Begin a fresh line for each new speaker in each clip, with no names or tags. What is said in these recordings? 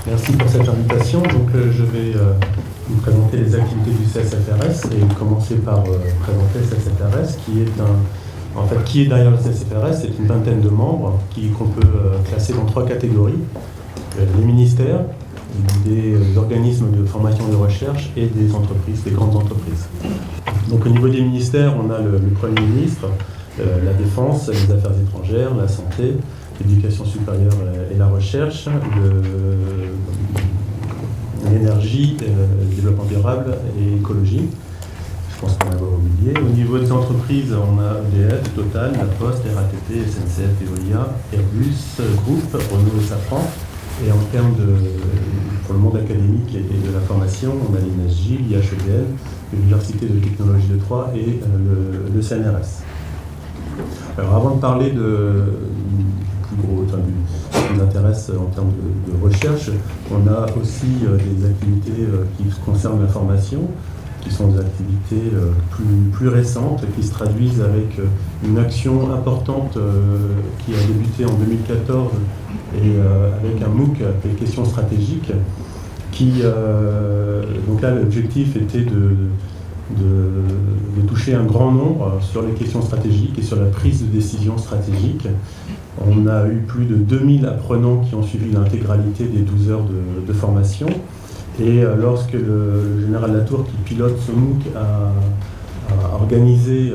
Merci pour cette invitation. Donc, je vais vous présenter les activités du CSFRS et commencer par présenter le CSFRS, qui est derrière le CSFRS. C'est une vingtaine de membres qu'on peut classer dans 3 catégories. Les ministères, des organismes de formation et de recherche et des entreprises, des grandes entreprises. Donc au niveau des ministères, on a le Premier ministre, la Défense, les Affaires étrangères, la Santé, l'Éducation supérieure et la Recherche, l'énergie, le développement durable et l'écologie. Je pense qu'on va oublié. Au niveau des entreprises, on a EDF, Total, La Poste, RATP, SNCF, Veolia, Airbus, Groupe, Renault et Safran. Et en termes pour le monde académique et de la formation, on a l'INSJ, l'IHEDN, l'Université de technologie de Troyes et le CNRS. Alors avant de parler du plus gros, ce qui nous intéresse en termes de recherche, on a aussi des activités qui concernent la formation, qui sont des activités plus récentes, qui se traduisent avec une action importante qui a débuté en 2014 et avec un MOOC, les questions stratégiques, donc là l'objectif était de toucher un grand nombre sur les questions stratégiques et sur la prise de décision stratégique. On a eu plus de 2000 apprenants qui ont suivi l'intégralité des 12 heures de formation. Et lorsque le général Latour, qui pilote ce MOOC, a organisé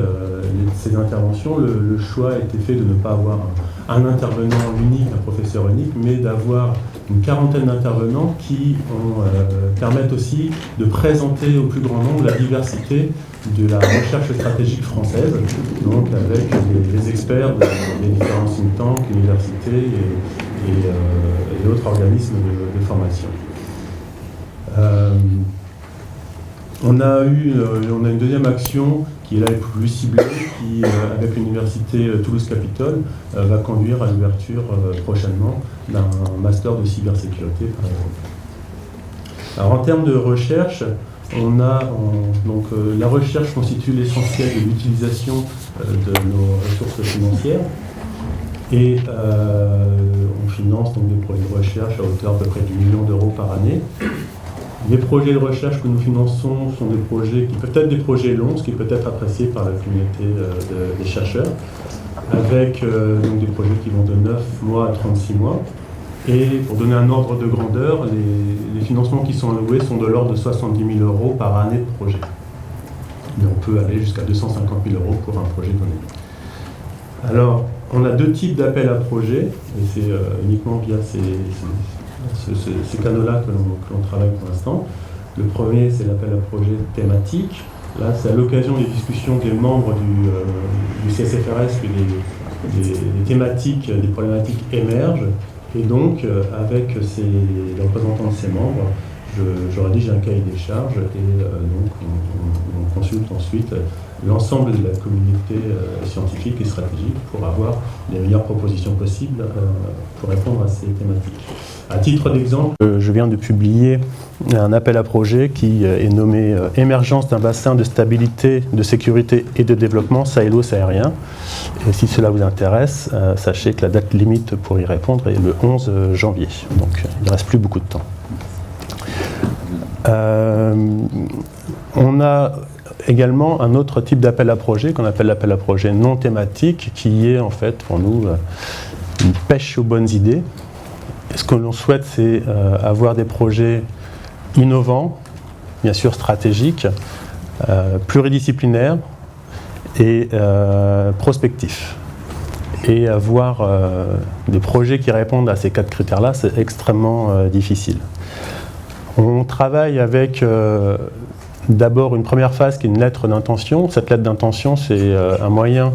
ces interventions, le choix a été fait de ne pas avoir un intervenant unique, un professeur unique, mais d'avoir une quarantaine d'intervenants qui permettent aussi de présenter au plus grand nombre la diversité de la recherche stratégique française, donc avec les experts des différents think tanks, universités et autres organismes de formation. On a une deuxième action qui est là plus ciblée, qui, avec l'université Toulouse-Capitole, va conduire à l'ouverture prochainement d'un master de cybersécurité, par exemple. Alors en termes de recherche, la recherche constitue l'essentiel de l'utilisation de nos ressources financières. Et on finance donc des projets de recherche à hauteur de près d'1 million d'euros par année. Les projets de recherche que nous finançons sont des projets qui peuvent être des projets longs, ce qui peut être apprécié par la communauté des chercheurs, avec donc des projets qui vont de 9 mois à 36 mois. Et pour donner un ordre de grandeur, les financements qui sont alloués sont de l'ordre de 70 000 euros par année de projet. Mais on peut aller jusqu'à 250 000 euros pour un projet donné. Alors, on a 2 types d'appels à projets, et c'est uniquement via ces canaux-là que l'on travaille pour l'instant. Le premier, c'est l'appel à projet thématique. Là, c'est à l'occasion des discussions des membres du CSFRS que des thématiques, des problématiques émergent. Et donc, avec les représentants de ces membres, je rédige un cahier des charges et donc on consulte ensuite l'ensemble de la communauté scientifique et stratégique pour avoir les meilleures propositions possibles pour répondre à ces thématiques. À titre d'exemple, je viens de publier un appel à projet qui est nommé « Émergence d'un bassin de stabilité, de sécurité et de développement sahélo-sahérien ». Et si cela vous intéresse, sachez que la date limite pour y répondre est le 11 janvier. Donc il ne reste plus beaucoup de temps. On a également un autre type d'appel à projet qu'on appelle l'appel à projet non thématique, qui est en fait pour nous une pêche aux bonnes idées. Et ce que l'on souhaite, c'est avoir des projets innovants, bien sûr stratégiques, pluridisciplinaires et prospectifs. Et avoir des projets qui répondent à ces 4 critères-là, c'est extrêmement difficile. On travaille avec d'abord une première phase qui est une lettre d'intention. Cette lettre d'intention, c'est un moyen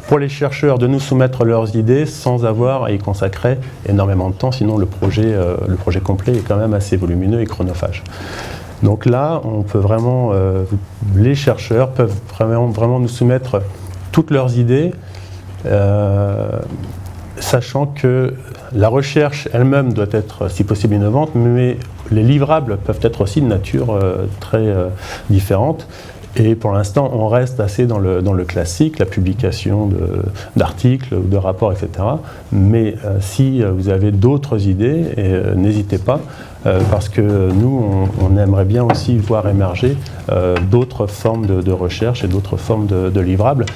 pour les chercheurs de nous soumettre leurs idées sans avoir à y consacrer énormément de temps, sinon le projet complet est quand même assez volumineux et chronophage. Donc là, on peut vraiment, les chercheurs peuvent vraiment nous soumettre toutes leurs idées, sachant que la recherche elle-même doit être, si possible, innovante, mais les livrables peuvent être aussi de nature très différente. Et pour l'instant, on reste assez dans le classique, la publication d'articles ou de rapports, etc. Mais si vous avez d'autres idées, n'hésitez pas, parce que nous, on aimerait bien aussi voir émerger d'autres formes de recherche et d'autres formes de livrables.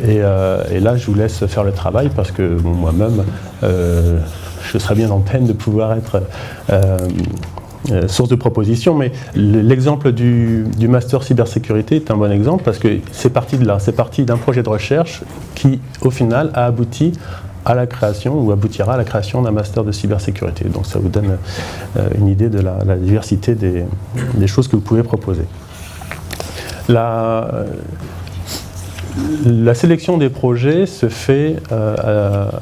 Et là, je vous laisse faire le travail, parce que moi-même, je serais bien en peine de pouvoir être source de propositions, mais l'exemple du master cybersécurité est un bon exemple, parce que c'est parti de là, c'est parti d'un projet de recherche qui, au final, a abouti à la création, ou aboutira à la création d'un master de cybersécurité. Donc ça vous donne une idée de la diversité des choses que vous pouvez proposer. La sélection des projets se fait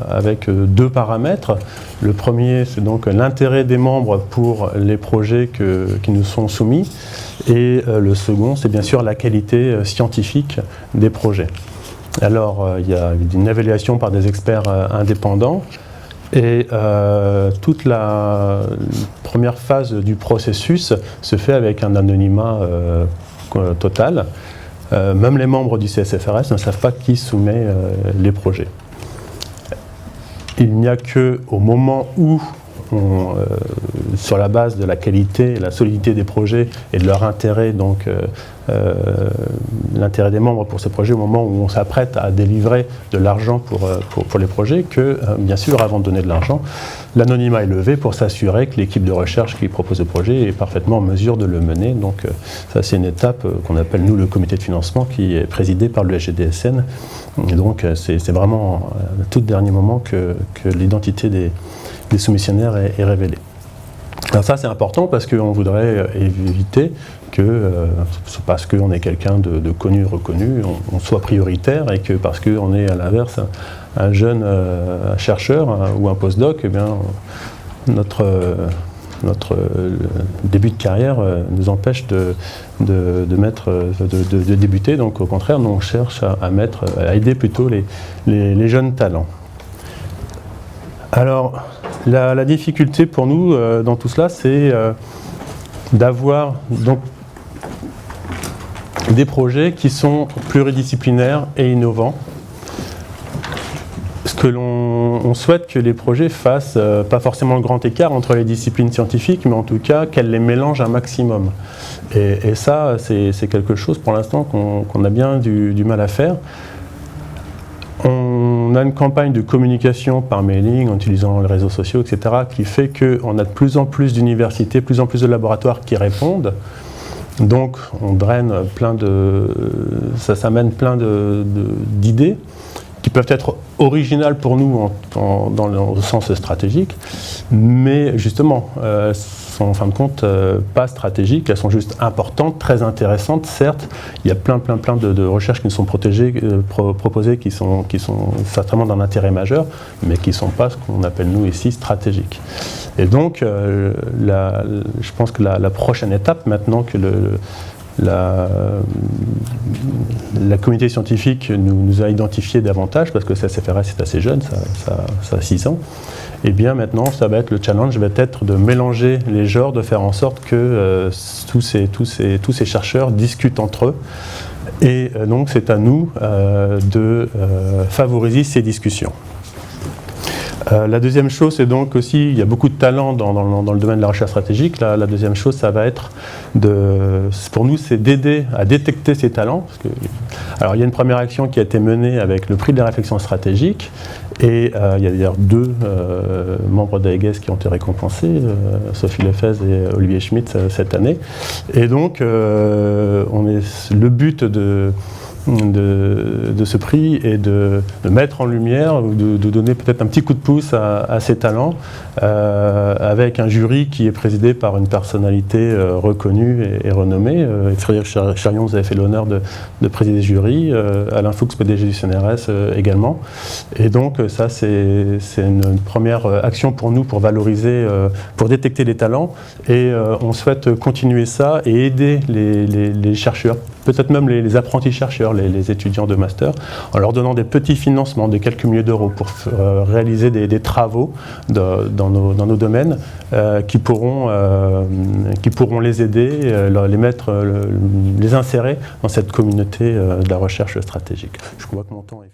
avec deux paramètres. Le premier, c'est donc l'intérêt des membres pour les projets qui nous sont soumis. Et le second, c'est bien sûr la qualité scientifique des projets. Alors, il y a une évaluation par des experts indépendants. Et toute la première phase du processus se fait avec un anonymat total. Même les membres du CSFRS ne savent pas qui soumet les projets. Il n'y a qu'au moment où, sur la base de la qualité et la solidité des projets et de leur intérêt, donc l'intérêt des membres pour ces projets, au moment où on s'apprête à délivrer de l'argent pour les projets, que, bien sûr, avant de donner de l'argent, l'anonymat est levé pour s'assurer que l'équipe de recherche qui propose le projet est parfaitement en mesure de le mener. Donc ça, c'est une étape qu'on appelle, nous, le comité de financement, qui est présidé par le SGDSN. Et donc c'est vraiment le tout dernier moment que l'identité des soumissionnaires est révélée. Alors ça, c'est important, parce qu'on voudrait éviter que, parce qu'on est quelqu'un de connu, reconnu, on soit prioritaire, et que parce qu'on est à l'inverse un jeune chercheur ou un postdoc, eh bien, notre début de carrière nous empêche de débuter. Donc au contraire, nous on cherche à aider plutôt les jeunes talents. Alors, la difficulté pour nous dans tout cela, c'est d'avoir donc des projets qui sont pluridisciplinaires et innovants. Ce que l'on souhaite que les projets fassent, pas forcément le grand écart entre les disciplines scientifiques, mais en tout cas qu'elles les mélangent un maximum. Et ça, c'est quelque chose pour l'instant qu'on a bien du mal à faire. On a une campagne de communication par mailing, en utilisant les réseaux sociaux, etc., qui fait qu'on a de plus en plus d'universités, plus en plus de laboratoires qui répondent. Donc on draine ça amène plein d'idées qui peuvent être originales pour nous dans le sens stratégique, mais justement, sont en fin de compte pas stratégiques, elles sont juste importantes, très intéressantes, certes. Il y a plein de recherches qui nous sont proposées, qui sont certainement d'un intérêt majeur, mais qui ne sont pas ce qu'on appelle nous ici stratégiques. Et donc, je pense que la prochaine étape, maintenant que la communauté scientifique nous a identifié davantage, parce que le CSFRS est assez jeune, ça a 6 ans, et bien maintenant, ça va être le challenge, va être de mélanger les genres, de faire en sorte que tous ces chercheurs discutent entre eux. Et donc, c'est à nous de favoriser ces discussions. La deuxième chose, c'est donc aussi, il y a beaucoup de talents dans le domaine de la recherche stratégique. La deuxième chose, ça va être pour nous, c'est d'aider à détecter ces talents. Alors, il y a une première action qui a été menée avec le prix de la réflexion stratégique, et il y a d'ailleurs 2 membres d'AEGES qui ont été récompensés, Sophie Lefez et Olivier Schmitt cette année. Et donc, le but de ce prix et de mettre en lumière, de donner peut-être un petit coup de pouce à ces talents, avec un jury qui est présidé par une personnalité reconnue et renommée. Frédéric Charion, vous avez fait l'honneur de présider le jury, Alain Fuchs, PDG du CNRS également. Et donc ça, c'est une première action pour nous, pour valoriser, pour détecter les talents, et on souhaite continuer ça et aider les chercheurs, peut-être même les apprentis chercheurs, les étudiants de master, en leur donnant des petits financements de quelques milliers d'euros pour réaliser des travaux dans nos domaines qui pourront les aider, les insérer dans cette communauté de la recherche stratégique. Je vois que mon temps est...